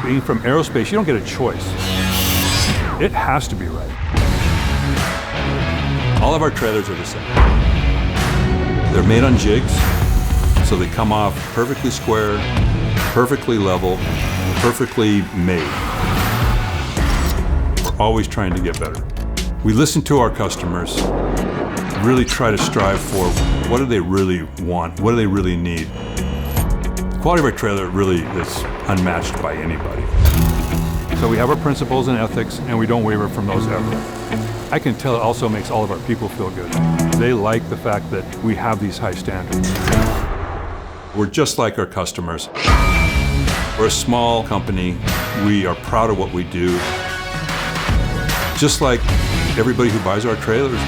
Being from aerospace, you don't get a choice. It has to be right. All of our trailers are the same. They're made on jigs, so they come off perfectly square, perfectly level, perfectly made. We're always trying to get better. We listen to our customers, really try to strive for what do they really want, what do they really need. The quality of our trailer really is unmatched by anybody. So we have our principles and ethics, and we don't waver from those ever. I can tell it also makes all of our people feel good. They like the fact that we have these high standards. We're just like our customers. We're a small company. We are proud of what we do. Just like everybody who buys our trailers,